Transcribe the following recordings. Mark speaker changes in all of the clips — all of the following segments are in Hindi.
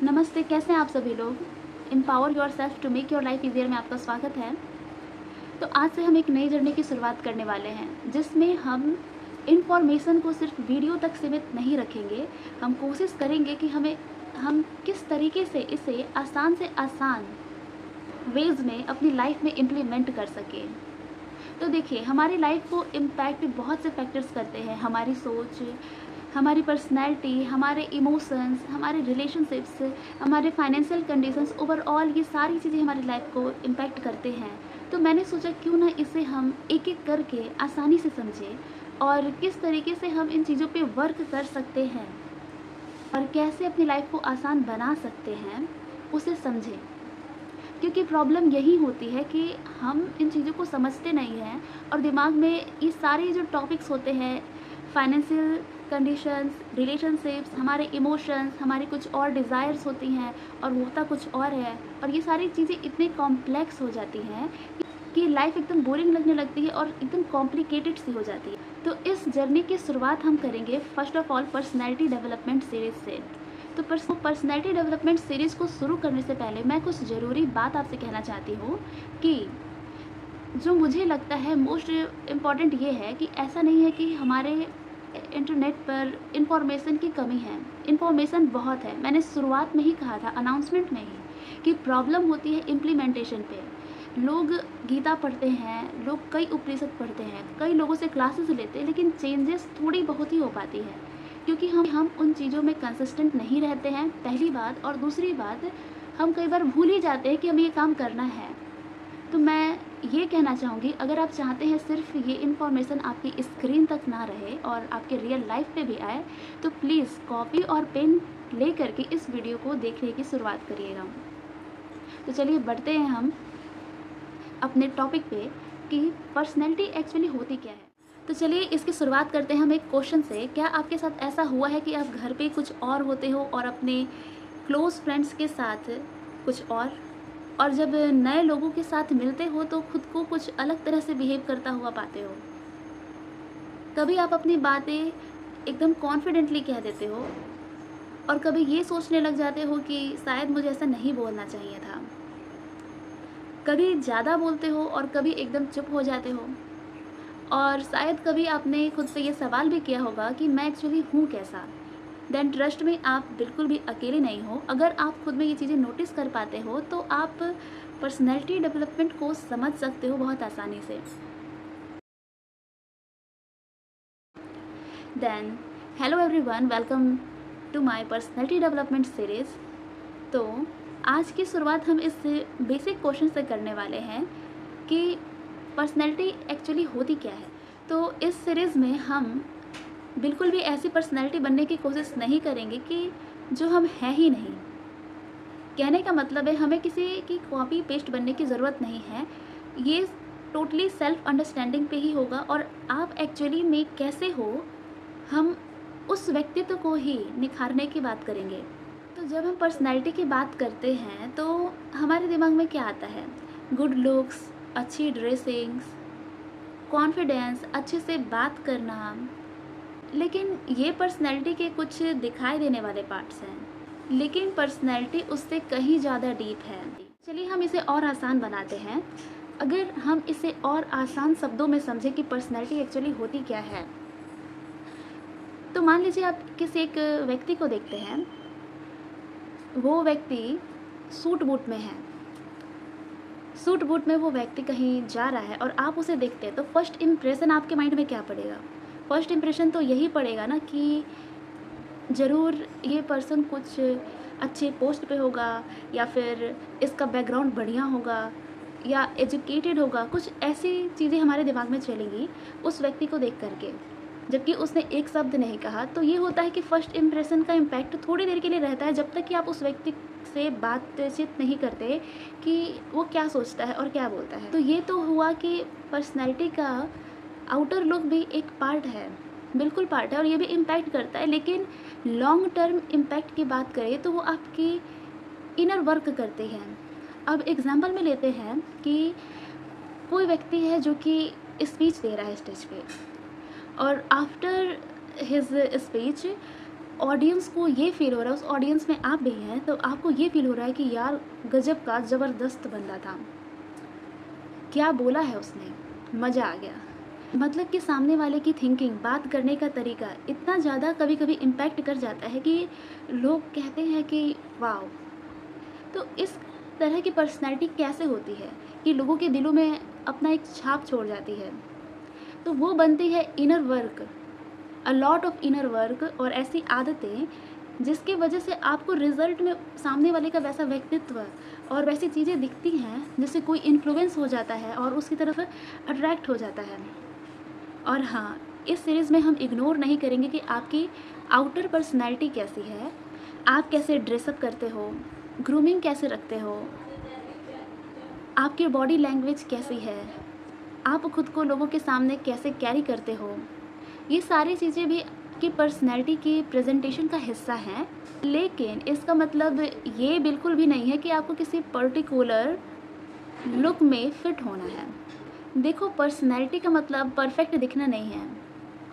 Speaker 1: नमस्ते, कैसे हैं आप सभी लोग? Empower yourself to make your life easier में आपका स्वागत है। तो आज से हम एक नई जर्नी की शुरुआत करने वाले हैं, जिसमें हम इन्फॉर्मेशन को सिर्फ वीडियो तक सीमित नहीं रखेंगे। हम कोशिश करेंगे कि हम किस तरीके से इसे आसान से आसान वेज़ में अपनी लाइफ में इम्प्लीमेंट कर सकें। तो देखिए, हमारी लाइफ को इम्पैक्ट बहुत से फैक्टर्स करते हैं। हमारी सोच, हमारी पर्सनैलिटी, हमारे इमोशंस, हमारे रिलेशनशिप्स, हमारे फाइनेंशियल कंडीशंस, ओवरऑल ये सारी चीज़ें हमारी लाइफ को इम्पैक्ट करते हैं। तो मैंने सोचा क्यों ना इसे हम एक-एक करके आसानी से समझें और किस तरीके से हम इन चीज़ों पे वर्क कर सकते हैं और कैसे अपनी लाइफ को आसान बना सकते हैं, उसे समझें। क्योंकि प्रॉब्लम यही होती है कि हम इन चीज़ों को समझते नहीं हैं और दिमाग में ये सारे जो टॉपिक्स होते हैं, फाइनेंशियल कंडीशंस, रिलेशनशिप्स, हमारे इमोशंस, हमारी कुछ और डिज़ायर्स होती हैं और होता कुछ और है, और ये सारी चीज़ें इतनी कॉम्प्लेक्स हो जाती हैं कि लाइफ एकदम बोरिंग लगने लगती है और एकदम कॉम्प्लिकेटेड सी हो जाती है। तो इस जर्नी की शुरुआत हम करेंगे first of all personality development series से। तो पर्सनैलिटी डेवलपमेंट सीरीज़ को शुरू करने से पहले मैं कुछ ज़रूरी बात आपसे कहना चाहती हूँ कि जो मुझे लगता है मोस्ट इम्पॉर्टेंट ये है कि ऐसा नहीं है कि हमारे इंटरनेट पर इंफॉर्मेशन की कमी है। इंफॉर्मेशन बहुत है। मैंने शुरुआत में ही कहा था, अनाउंसमेंट में ही, कि प्रॉब्लम होती है इम्प्लीमेंटेशन पे। लोग गीता पढ़ते हैं, लोग कई उपनिषद पढ़ते हैं, कई लोगों से क्लासेस लेते हैं, लेकिन चेंजेस थोड़ी बहुत ही हो पाती है क्योंकि हम उन चीज़ों में कंसिस्टेंट नहीं रहते हैं, पहली बात। और दूसरी बात, हम कई बार भूल ही जाते हैं कि हमें ये काम करना है। तो मैं ये कहना चाहूँगी, अगर आप चाहते हैं सिर्फ ये इन्फॉर्मेशन आपकी स्क्रीन तक ना रहे और आपके रियल लाइफ पे भी आए, तो प्लीज़ कॉपी और पेन ले करके इस वीडियो को देखने की शुरुआत करिएगा। तो चलिए बढ़ते हैं हम अपने टॉपिक पे कि पर्सनैलिटी एक्चुअली होती क्या है। तो चलिए इसकी शुरुआत करते हैं हम एक क्वेश्चन से। क्या आपके साथ ऐसा हुआ है कि आप घर पे कुछ और होते हो और अपने क्लोज़ फ्रेंड्स के साथ कुछ और जब नए लोगों के साथ मिलते हो तो खुद को कुछ अलग तरह से बिहेव करता हुआ पाते हो? कभी आप अपनी बातें एकदम कॉन्फिडेंटली कह देते हो और कभी ये सोचने लग जाते हो कि शायद मुझे ऐसा नहीं बोलना चाहिए था। कभी ज़्यादा बोलते हो और कभी एकदम चुप हो जाते हो। और शायद कभी आपने खुद से ये सवाल भी किया होगा कि मैं एक्चुअली हूँ कैसा। देन ट्रस्ट में, आप बिल्कुल भी अकेले नहीं हो। अगर आप खुद में ये चीज़ें नोटिस कर पाते हो तो आप पर्सनैलिटी डेवलपमेंट को समझ सकते हो बहुत आसानी से। Then hello everyone, welcome to my personality development series. तो आज की शुरुआत हम इस बेसिक क्वेश्चन से करने वाले हैं कि पर्सनैलिटी एक्चुअली होती क्या है। तो इस सीरीज़ में हम बिल्कुल भी ऐसी पर्सनैलिटी बनने की कोशिश नहीं करेंगे कि जो हम हैं ही नहीं। कहने का मतलब है, हमें किसी की कॉपी पेस्ट बनने की ज़रूरत नहीं है। ये टोटली सेल्फ अंडरस्टैंडिंग पे ही होगा और आप एक्चुअली में कैसे हो, हम उस व्यक्तित्व को ही निखारने की बात करेंगे। तो जब हम पर्सनैलिटी की बात करते हैं तो हमारे दिमाग में क्या आता है? गुड लुक्स, अच्छी ड्रेसिंग्स, कॉन्फिडेंस, अच्छे से बात करना। लेकिन ये पर्सनैलिटी के कुछ दिखाई देने वाले पार्ट्स हैं, लेकिन पर्सनैलिटी उससे कहीं ज़्यादा डीप है। चलिए हम इसे और आसान बनाते हैं। अगर हम इसे और आसान शब्दों में समझें कि पर्सनैलिटी एक्चुअली होती क्या है, तो मान लीजिए आप किसी एक व्यक्ति को देखते हैं, वो व्यक्ति सूट बूट में है। सूट बूट में वो व्यक्ति कहीं जा रहा है और आप उसे देखते हैं, तो फर्स्ट इम्प्रेशन आपके माइंड में क्या पड़ेगा? फर्स्ट इम्प्रेशन तो यही पड़ेगा ना कि ज़रूर ये पर्सन कुछ अच्छे पोस्ट पे होगा, या फिर इसका बैकग्राउंड बढ़िया होगा, या एजुकेटेड होगा। कुछ ऐसी चीज़ें हमारे दिमाग में चलेंगी उस व्यक्ति को देख करके, जबकि उसने एक शब्द नहीं कहा। तो ये होता है कि फ़र्स्ट इम्प्रेशन का इम्पैक्ट थोड़ी देर के लिए रहता है, जब तक कि आप उस व्यक्ति से बातचीत नहीं करते कि वो क्या सोचता है और क्या बोलता है। तो ये तो हुआ कि पर्सनैलिटी का आउटर लुक भी एक पार्ट है, बिल्कुल पार्ट है, और ये भी इम्पैक्ट करता है। लेकिन लॉन्ग टर्म इम्पैक्ट की बात करें तो वो आपकी इनर वर्क करते हैं। अब एग्जांपल में लेते हैं कि कोई व्यक्ति है जो कि स्पीच दे रहा है स्टेज पे, और आफ्टर हिज स्पीच ऑडियंस को ये फ़ील हो रहा है, उस ऑडियंस में आप भी हैं, तो आपको ये फ़ील हो रहा है कि यार गज़ब का ज़बरदस्त बंदा था, क्या बोला है उसने, मज़ा आ गया। मतलब कि सामने वाले की थिंकिंग, बात करने का तरीका इतना ज़्यादा कभी-कभी इम्पैक्ट कर जाता है कि लोग कहते हैं कि वाओ! तो इस तरह की पर्सनैलिटी कैसे होती है कि लोगों के दिलों में अपना एक छाप छोड़ जाती है? तो वो बनती है inner work, a lot of inner work, और ऐसी आदतें जिसकी वजह से आपको रिज़ल्ट में सामने वाले का वैसा व्यक्तित्व और वैसी चीज़ें दिखती हैं जिससे कोई इन्फ्लुएंस हो जाता है और उसकी तरफ अट्रैक्ट हो जाता है। और हाँ, इस सीरीज़ में हम इग्नोर नहीं करेंगे कि आपकी आउटर पर्सनैलिटी कैसी है, आप कैसे ड्रेसअप करते हो, ग्रूमिंग कैसे रखते हो, आपकी बॉडी लैंग्वेज कैसी है, आप खुद को लोगों के सामने कैसे कैरी करते हो। ये सारी चीज़ें भी आपकी पर्सनैलिटी की प्रेजेंटेशन का हिस्सा हैं, लेकिन इसका मतलब ये बिल्कुल भी नहीं है कि आपको किसी पर्टिकुलर लुक में फिट होना है। देखो, पर्सनैलिटी का मतलब परफेक्ट दिखना नहीं है,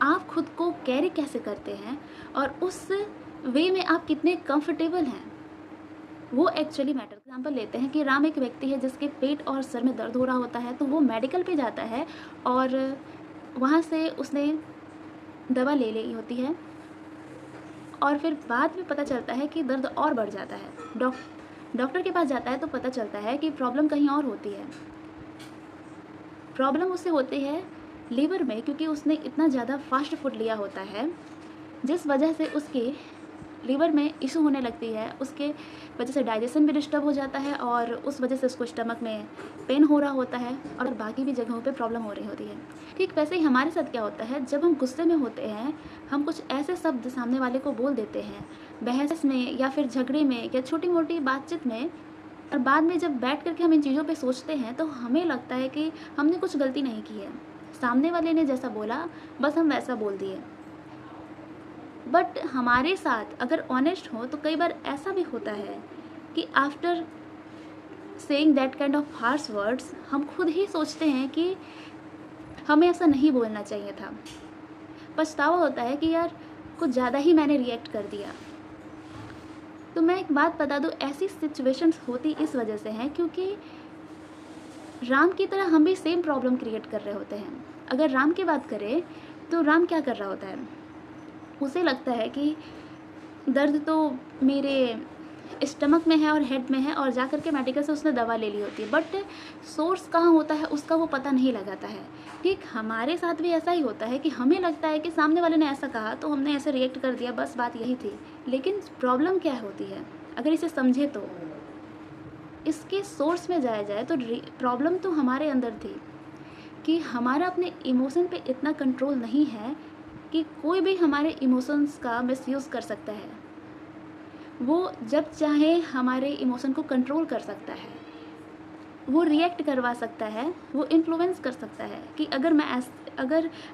Speaker 1: आप खुद को कैरी कैसे करते हैं और उस वे में आप कितने कंफर्टेबल हैं, वो एक्चुअली मैटर। एग्जाम्पल लेते हैं कि राम एक व्यक्ति है जिसके पेट और सर में दर्द हो रहा होता है, तो वो मेडिकल पे जाता है और वहाँ से उसने दवा ले ली होती है और फिर बाद में पता चलता है कि दर्द और बढ़ जाता है। डॉक्टर के पास जाता है तो पता चलता है कि प्रॉब्लम कहीं और होती है। प्रॉब्लम उससे होती है लीवर में, क्योंकि उसने इतना ज़्यादा फास्ट फूड लिया होता है जिस वजह से उसके लीवर में इशू होने लगती है, उसके वजह से डाइजेशन भी डिस्टर्ब हो जाता है और उस वजह से उसको स्टमक में पेन हो रहा होता है और बाकी भी जगहों पे प्रॉब्लम हो रही होती है। ठीक वैसे ही हमारे साथ क्या होता है, जब हम गुस्से में होते हैं, हम कुछ ऐसे शब्द सामने वाले को बोल देते हैं बहस में या फिर झगड़े में या छोटी मोटी बातचीत में, और बाद में जब बैठ करके हम इन चीज़ों पे सोचते हैं तो हमें लगता है कि हमने कुछ गलती नहीं की है, सामने वाले ने जैसा बोला बस हम वैसा बोल दिए। बट हमारे साथ अगर ऑनेस्ट हो तो कई बार ऐसा भी होता है कि after saying that kind of harsh words हम खुद ही सोचते हैं कि हमें ऐसा नहीं बोलना चाहिए था। पछतावा होता है कि यार कुछ ज़्यादा ही मैंने रिएक्ट कर दिया। तो मैं एक बात बता दूँ, ऐसी सिचुएशंस होती इस वजह से हैं क्योंकि राम की तरह हम भी सेम प्रॉब्लम क्रिएट कर रहे होते हैं। अगर राम की बात करें तो राम क्या कर रहा होता है, उसे लगता है कि दर्द तो मेरे स्टमक में है और हेड में है, और जा कर के मेडिकल से उसने दवा ले ली होती है, बट सोर्स कहाँ होता है उसका वो पता नहीं लगाता है। ठीक हमारे साथ भी ऐसा ही होता है कि हमें लगता है कि सामने वाले ने ऐसा कहा तो हमने ऐसे रिएक्ट कर दिया, बस बात यही थी। लेकिन प्रॉब्लम क्या होती है, अगर इसे समझे तो इसके सोर्स में जाया जाए तो प्रॉब्लम तो हमारे अंदर थी कि हमारा अपने इमोशन पे इतना कंट्रोल नहीं है कि कोई भी हमारे इमोशंस का मिसयूज़ कर सकता है। वो जब चाहे हमारे इमोशन को कंट्रोल कर सकता है, वो रिएक्ट करवा सकता है, वो इन्फ्लुएंस कर सकता है कि अगर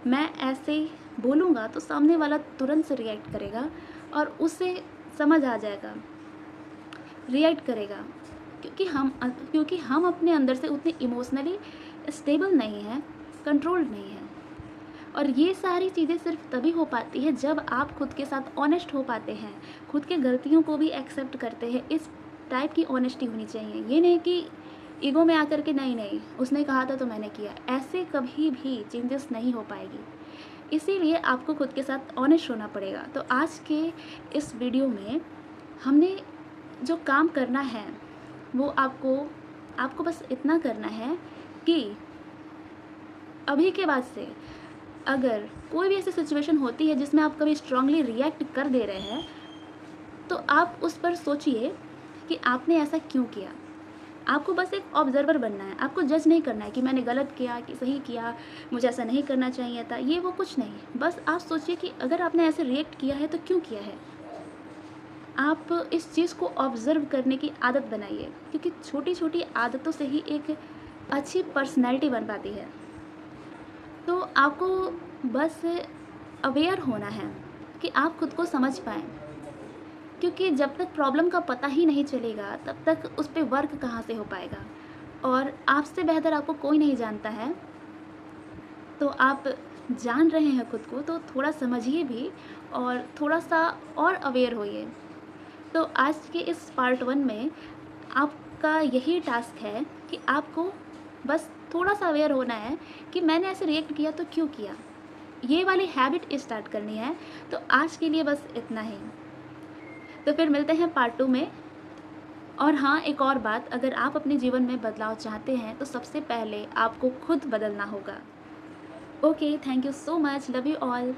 Speaker 1: मैं ऐसे बोलूँगा तो सामने वाला तुरंत से रिएक्ट करेगा और उसे समझ आ जाएगा, रिएक्ट करेगा, क्योंकि हम अपने अंदर से उतने इमोशनली स्टेबल नहीं हैं, कंट्रोल्ड नहीं हैं। और ये सारी चीज़ें सिर्फ तभी हो पाती है जब आप खुद के साथ ऑनेस्ट हो पाते हैं, खुद के गलतियों को भी एक्सेप्ट करते हैं। इस टाइप की ऑनेस्टी होनी चाहिए, ये नहीं कि ईगो में आकर के नहीं उसने कहा था तो मैंने किया, ऐसे कभी भी चेंजेस नहीं हो पाएगी। इसीलिए आपको खुद के साथ ऑनेस्ट होना पड़ेगा। तो आज के इस वीडियो में हमने जो काम करना है वो आपको बस इतना करना है कि अभी के बाद से अगर कोई भी ऐसी सिचुएशन होती है जिसमें आप कभी स्ट्रांगली रिएक्ट कर दे रहे हैं तो आप उस पर सोचिए कि आपने ऐसा क्यों किया। आपको बस एक ऑब्जर्वर बनना है, आपको जज नहीं करना है कि मैंने गलत किया कि सही किया, मुझे ऐसा नहीं करना चाहिए था, ये वो कुछ नहीं। बस आप सोचिए कि अगर आपने ऐसे रिएक्ट किया है तो क्यों किया है। आप इस चीज़ को ऑब्ज़र्व करने की आदत बनाइए, क्योंकि छोटी छोटी आदतों से ही एक अच्छी पर्सनैलिटी बन पाती है। तो आपको बस अवेयर होना है कि आप खुद को समझ पाएँ, क्योंकि जब तक प्रॉब्लम का पता ही नहीं चलेगा तब तक उस पे वर्क कहाँ से हो पाएगा। और आपसे बेहतर आपको कोई नहीं जानता है, तो आप जान रहे हैं खुद को तो थोड़ा समझिए भी और थोड़ा-सा और अवेयर होइए। तो आज के इस पार्ट 1 में आपका यही टास्क है कि आपको बस थोड़ा-सा अवेयर होना है कि मैंने ऐसे रिएक्ट किया तो क्यों किया? ये वाली हैबिट स्टार्ट करनी है। तो आज के लिए बस इतना ही। तो फिर मिलते हैं पार्ट 2 में। और हाँ, एक और बात, अगर आप अपने जीवन में बदलाव चाहते हैं तो सबसे पहले आपको खुद बदलना होगा। Okay, thank you so much, love you all.